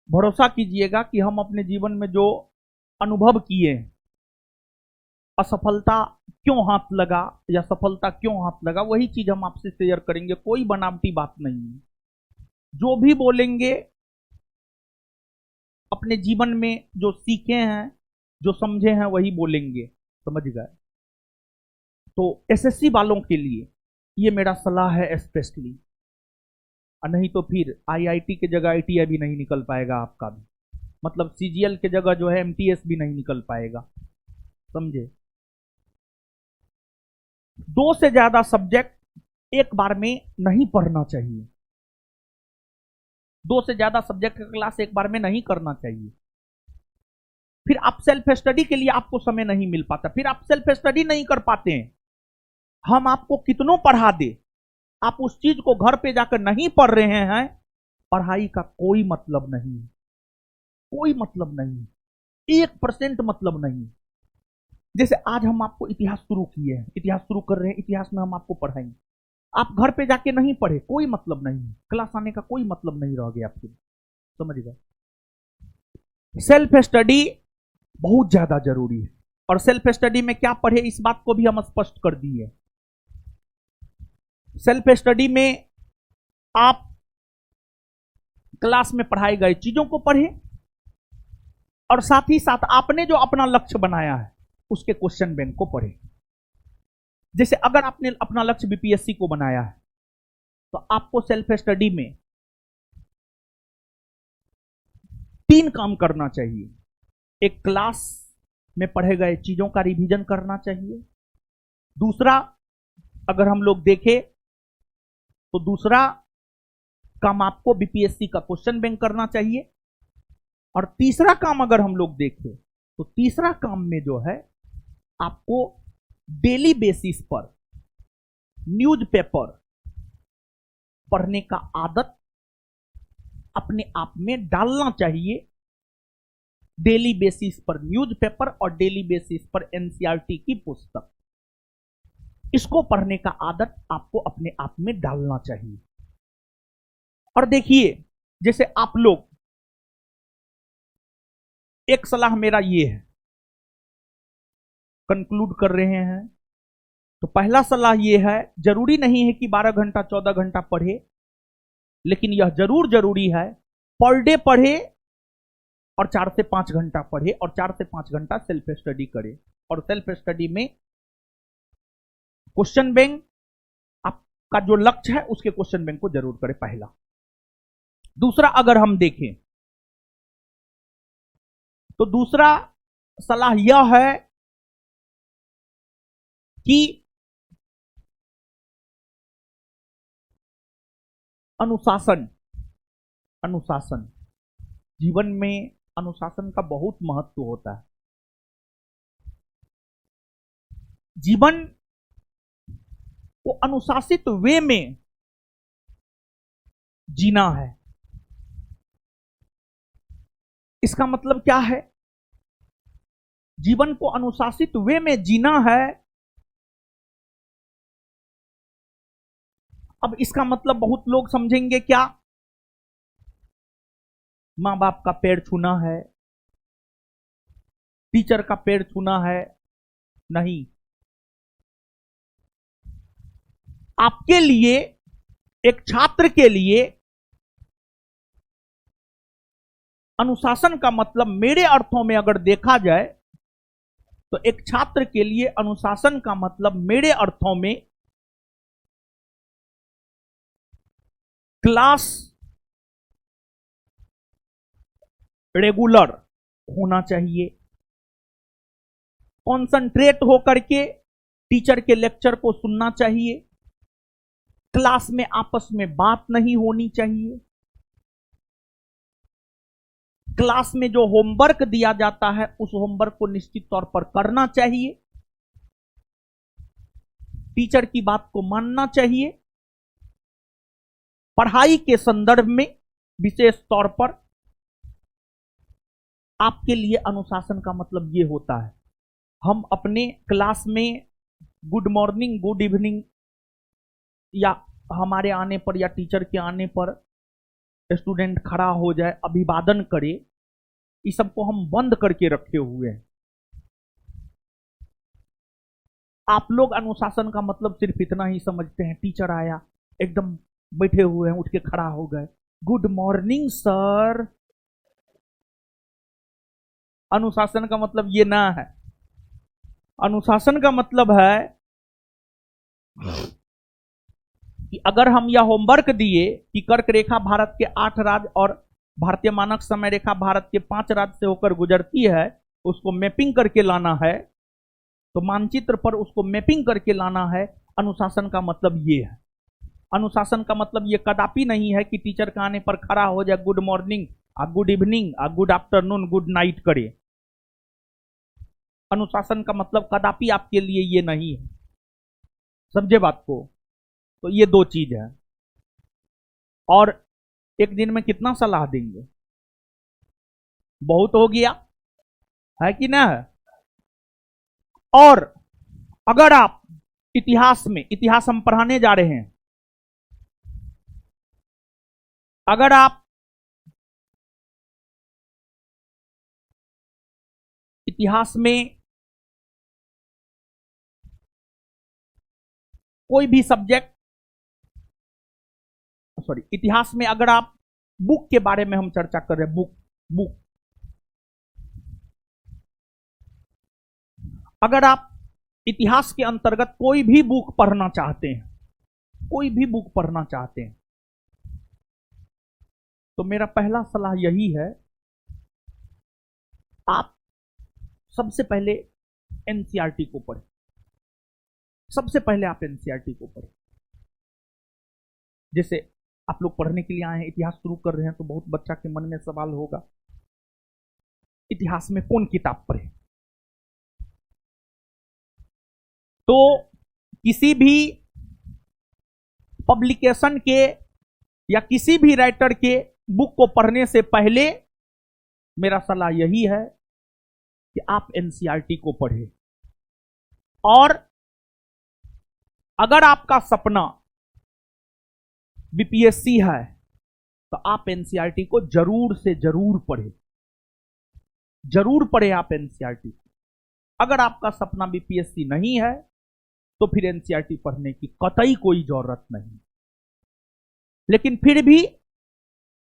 भरोसा कीजिएगा कि हम अपने जीवन में जो अनुभव किए हैं, असफलता क्यों हाथ लगा या सफलता क्यों हाथ लगा, वही चीज हम आपसे शेयर करेंगे। कोई बनावटी बात नहीं है। जो भी बोलेंगे अपने जीवन में जो सीखे हैं, जो समझे हैं, वही बोलेंगे। समझ गए? तो एसएससी वालों के लिए ये मेरा सलाह है स्पेशली। नहीं तो फिर आईआईटी के जगह आईटीआई भी नहीं निकल पाएगा आपका भी, मतलब सीजीएल के जगह जो है एमटीएस भी नहीं निकल पाएगा। समझे? 2 से ज्यादा सब्जेक्ट एक बार में नहीं पढ़ना चाहिए। 2 से ज्यादा सब्जेक्ट का क्लास एक बार में नहीं करना चाहिए। फिर आप सेल्फ स्टडी के लिए आपको समय नहीं मिल पाता, फिर आप सेल्फ स्टडी नहीं कर पाते हैं। हम आपको कितनों पढ़ा दे, आप उस चीज को घर पे जाकर नहीं पढ़ रहे हैं, पढ़ाई का कोई मतलब नहीं, कोई मतलब नहीं, 1% मतलब नहीं। जैसे आज हम आपको इतिहास शुरू किए हैं, इतिहास शुरू कर रहे हैं, इतिहास में हम आपको पढ़ाएंगे, आप घर पे जाके नहीं पढ़े, कोई मतलब नहीं, क्लास आने का कोई मतलब नहीं रह गया आपके। समझ गए? सेल्फ स्टडी बहुत ज्यादा जरूरी है। और सेल्फ स्टडी में क्या पढ़े, इस बात को भी हम स्पष्ट कर दिए। सेल्फ स्टडी में आप क्लास में पढ़ाए गए चीजों को पढ़े और साथ ही साथ आपने जो अपना लक्ष्य बनाया है उसके क्वेश्चन बैंक को पढ़े। जैसे अगर आपने अपना लक्ष्य बीपीएससी को बनाया है तो आपको सेल्फ स्टडी में 3 काम करना चाहिए। एक, क्लास में पढ़े गए चीजों का रिवीजन करना चाहिए। दूसरा, अगर हम लोग देखें तो दूसरा काम आपको बीपीएससी का क्वेश्चन बैंक करना चाहिए। और तीसरा काम अगर हम लोग देखें तो तीसरा काम में जो है आपको डेली बेसिस पर न्यूज़पेपर पढ़ने का आदत अपने आप में डालना चाहिए। डेली बेसिस पर न्यूज़पेपर और डेली बेसिस पर एनसीईआरटी की पुस्तक, इसको पढ़ने का आदत आपको अपने आप में डालना चाहिए। और देखिए, जैसे आप लोग, एक सलाह मेरा ये है, कंक्लूड कर रहे हैं, तो पहला सलाह ये है, जरूरी नहीं है कि 12 घंटा 14 घंटा पढ़े, लेकिन यह जरूरी है पर डे पढ़े और 4 से 5 घंटा पढ़े और 4 से 5 घंटा सेल्फ स्टडी करे। और सेल्फ स्टडी में क्वेश्चन बैंक, आपका जो लक्ष्य है उसके क्वेश्चन बैंक को जरूर करें, पहला। दूसरा, अगर हम देखें तो दूसरा सलाह यह है कि अनुशासन जीवन में अनुशासन का बहुत महत्व होता है। जीवन को अनुशासित वे में जीना है। इसका मतलब क्या है? जीवन को अनुशासित वे में जीना है। अब इसका मतलब बहुत लोग समझेंगे क्या, मां बाप का पैर छूना है, टीचर का पैर छूना है? नहीं। आपके लिए, एक छात्र के लिए अनुशासन का मतलब, मेरे अर्थों में अगर देखा जाए तो एक छात्र के लिए अनुशासन का मतलब मेरे अर्थों में क्लास रेगुलर होना चाहिए, कॉन्संट्रेट होकर के टीचर के लेक्चर को सुनना चाहिए, क्लास में आपस में बात नहीं होनी चाहिए, क्लास में जो होमवर्क दिया जाता है उस होमवर्क को निश्चित तौर पर करना चाहिए, टीचर की बात को मानना चाहिए। पढ़ाई के संदर्भ में विशेष तौर पर आपके लिए अनुशासन का मतलब यह होता है, हम अपने क्लास में गुड मॉर्निंग, गुड इवनिंग या हमारे आने पर या टीचर के आने पर स्टूडेंट खड़ा हो जाए, अभिवादन करे, इस सबको हम बंद करके रखे हुए हैं। आप लोग अनुशासन का मतलब सिर्फ इतना ही समझते हैं, टीचर आया एकदम बैठे हुए हैं, उठ के खड़ा हो गए, गुड मॉर्निंग सर। अनुशासन का मतलब ये ना है। अनुशासन का मतलब है कि अगर हम यह होमवर्क दिए कि कर्क रेखा भारत के 8 राज्य और भारतीय मानक समय रेखा भारत के 5 राज्य से होकर गुजरती है, उसको मैपिंग करके लाना है, तो मानचित्र पर उसको मैपिंग करके लाना है। अनुशासन का मतलब ये है। अनुशासन का मतलब ये कदापि नहीं है कि टीचर के आने पर खड़ा हो जाए, good morning, good evening, good afternoon, good night करे। अनुशासन का मतलब कदापि आपके लिए ये नहीं है। समझे बात को? तो ये दो चीज है। और एक दिन में कितना सलाह देंगे? बहुत हो गया है कि ना? और अगर आप इतिहास में, इतिहास हम पढ़ाने जा रहे हैं, अगर आप इतिहास में कोई भी सब्जेक्ट, सॉरी, इतिहास में अगर आप बुक के बारे में हम चर्चा कर रहे हैं, बुक अगर आप इतिहास के अंतर्गत कोई भी बुक पढ़ना चाहते हैं, कोई भी बुक पढ़ना चाहते हैं, तो मेरा पहला सलाह यही है, आप सबसे पहले एनसीईआरटी को पढ़ें। सबसे पहले आप एनसीईआरटी को पढ़ें। जैसे आप लोग पढ़ने के लिए आए हैं, इतिहास शुरू कर रहे हैं, तो बहुत बच्चा के मन में सवाल होगा, इतिहास में कौन किताब पढ़े? तो किसी भी पब्लिकेशन के या किसी भी राइटर के बुक को पढ़ने से पहले मेरा सलाह यही है कि आप एनसीईआरटी को पढ़ें। और अगर आपका सपना बीपीएससी है तो आप एनसीईआरटी को जरूर से जरूर पढ़ें, जरूर पढ़ें आप एनसीईआरटी को। अगर आपका सपना बीपीएससी नहीं है तो फिर एनसीईआरटी पढ़ने की कतई कोई जरूरत नहीं। लेकिन फिर भी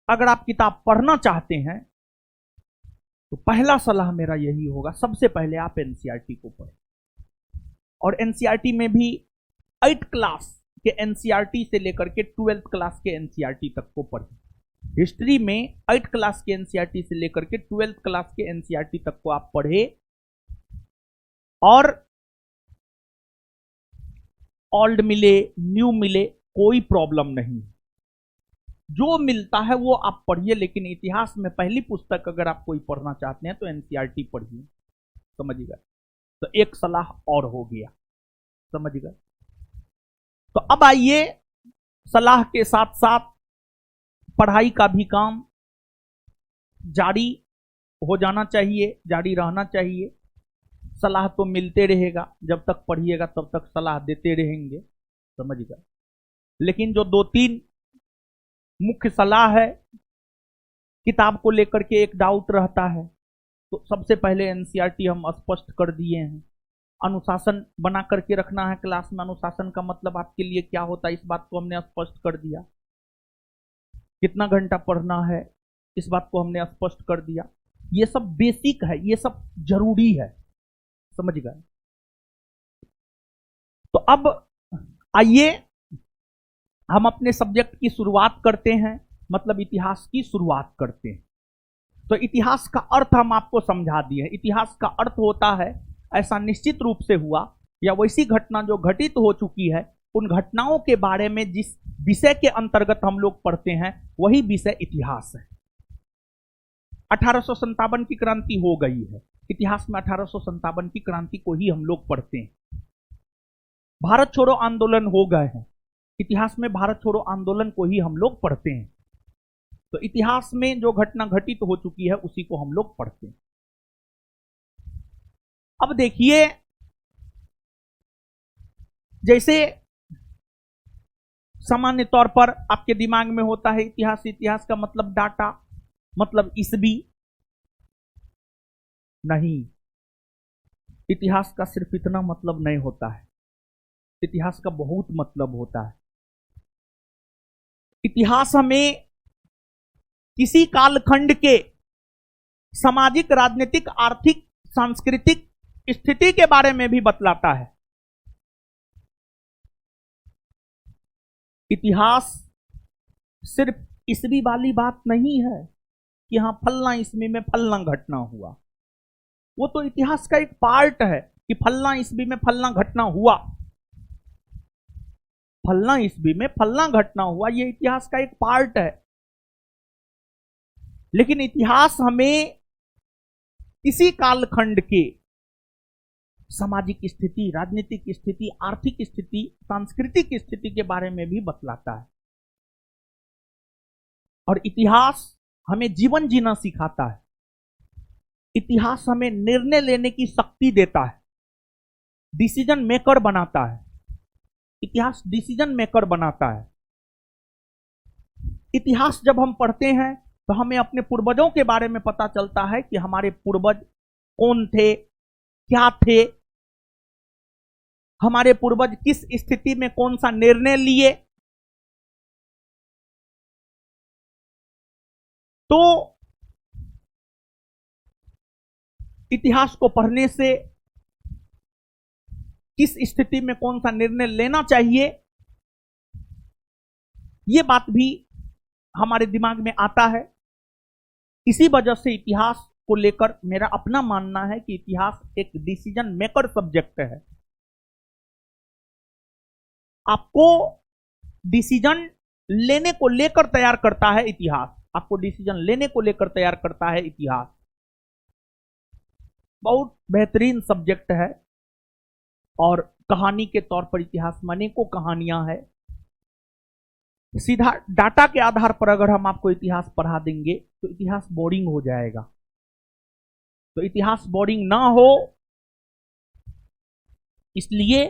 अगर आप किताब पढ़ना चाहते हैं तो पहला सलाह मेरा यही होगा, सबसे पहले आप एनसीईआरटी को पढ़ें। और एनसीईआरटी में भी 8 क्लास के एनसीईआरटी से लेकर के 12th क्लास के एनसीईआरटी तक को पढ़ें। हिस्ट्री में 8 क्लास के एनसीईआरटी से लेकर के 12th क्लास के एनसीईआरटी तक को आप पढ़े। और ओल्ड मिले, न्यू मिले, कोई प्रॉब्लम नहीं, जो मिलता है वो आप पढ़िए। लेकिन इतिहास में पहली पुस्तक अगर आप कोई पढ़ना चाहते हैं तो एनसीईआरटी पढ़िए। समझिएगा? तो एक सलाह और हो गया, समझिएगा? तो अब आइए, सलाह के साथ साथ पढ़ाई का भी काम जारी हो जाना चाहिए, जारी रहना चाहिए। सलाह तो मिलते रहेगा, जब तक पढ़िएगा तब तक सलाह देते रहेंगे, समझिएगा? लेकिन जो 2-3 मुख्य सलाह है, किताब को लेकर के एक डाउट रहता है, तो सबसे पहले एनसीईआरटी हम स्पष्ट कर दिए हैं। अनुशासन बना करके रखना है क्लास में, अनुशासन का मतलब आपके लिए क्या होता है इस बात को हमने स्पष्ट कर दिया। कितना घंटा पढ़ना है इस बात को हमने स्पष्ट कर दिया। ये सब बेसिक है, ये सब जरूरी है, समझ गए? तो अब आइए हम अपने सब्जेक्ट की शुरुआत करते हैं, मतलब इतिहास की शुरुआत करते हैं। तो इतिहास का अर्थ हम आपको समझा दिए। इतिहास का अर्थ होता है ऐसा निश्चित रूप से हुआ या वैसी घटना जो घटित हो चुकी है, उन घटनाओं के बारे में जिस विषय के अंतर्गत हम लोग पढ़ते हैं वही विषय इतिहास है। 1857 की क्रांति हो गई है, इतिहास में 1857 की क्रांति को ही हम लोग पढ़ते हैं। भारत छोड़ो आंदोलन हो गए हैं, इतिहास में भारत छोड़ो आंदोलन को ही हम लोग पढ़ते हैं। तो इतिहास में जो घटना घटित हो चुकी है उसी को हम लोग पढ़ते हैं। अब देखिए, जैसे सामान्य तौर पर आपके दिमाग में होता है इतिहास, इतिहास का मतलब डाटा, मतलब ईस्वी। नहीं, इतिहास का सिर्फ इतना मतलब नहीं होता है, इतिहास का बहुत मतलब होता है। इतिहास हमें किसी कालखंड के सामाजिक, राजनीतिक, आर्थिक, सांस्कृतिक स्थिति के बारे में भी बतलाता है। इतिहास सिर्फ ईस्वी वाली बात नहीं है कि हाँ फलना ईस्वी में फलना घटना हुआ, वो तो इतिहास का एक पार्ट है कि फलना ईस्वी में फलना घटना हुआ, फलना ईस्वी में फलना घटना हुआ, ये इतिहास का एक पार्ट है। लेकिन इतिहास हमें किसी कालखंड के सामाजिक स्थिति, राजनीतिक स्थिति, आर्थिक स्थिति, सांस्कृतिक स्थिति के बारे में भी बतलाता है। और इतिहास हमें जीवन जीना सिखाता है। इतिहास हमें निर्णय लेने की शक्ति देता है, डिसीजन मेकर बनाता है। इतिहास डिसीजन मेकर बनाता है। इतिहास जब हम पढ़ते हैं तो हमें अपने पूर्वजों के बारे में पता चलता है कि हमारे पूर्वज कौन थे, क्या थे, हमारे पूर्वज किस स्थिति में कौन सा निर्णय लिए। तो इतिहास को पढ़ने से किस स्थिति में कौन सा निर्णय लेना चाहिए, यह बात भी हमारे दिमाग में आता है। इसी वजह से इतिहास को लेकर मेरा अपना मानना है कि इतिहास एक डिसीजन मेकर सब्जेक्ट है। आपको डिसीजन लेने को लेकर तैयार करता है इतिहास, आपको डिसीजन लेने को लेकर तैयार करता है इतिहास। बहुत बेहतरीन सब्जेक्ट है। और कहानी के तौर पर इतिहास में अनेकों कहानियां हैं। सीधा डाटा के आधार पर अगर हम आपको इतिहास पढ़ा देंगे तो इतिहास बोरिंग हो जाएगा। तो इतिहास बोरिंग ना हो इसलिए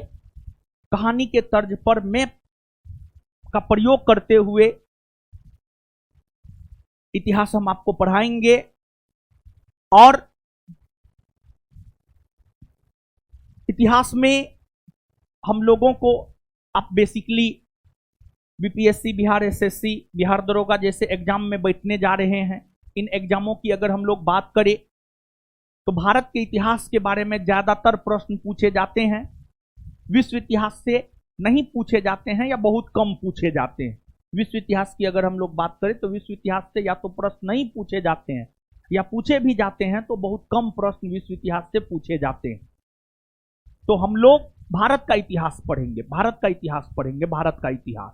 कहानी के तर्ज पर मैप का प्रयोग करते हुए इतिहास हम आपको पढ़ाएंगे। और इतिहास में हम लोगों को आप basically BPSC, Bihar SSC, Bihar दरोगा जैसे एग्जाम में बैठने जा रहे हैं। इन एग्जामों की अगर हम लोग बात करें तो भारत के इतिहास के बारे में ज्यादातर प्रश्न पूछे जाते हैं, विश्व इतिहास से नहीं पूछे जाते हैं या बहुत कम पूछे जाते हैं। विश्व इतिहास की अगर हम लोग बात करें तो विश्व इतिहास से या तो प्रश्न नहीं पूछे जाते हैं या पूछे भी जाते हैं तो बहुत कम प्रश्न विश्व इतिहास से पूछे जाते हैं। तो हम लोग भारत का इतिहास पढ़ेंगे, भारत का इतिहास पढ़ेंगे, भारत का इतिहास।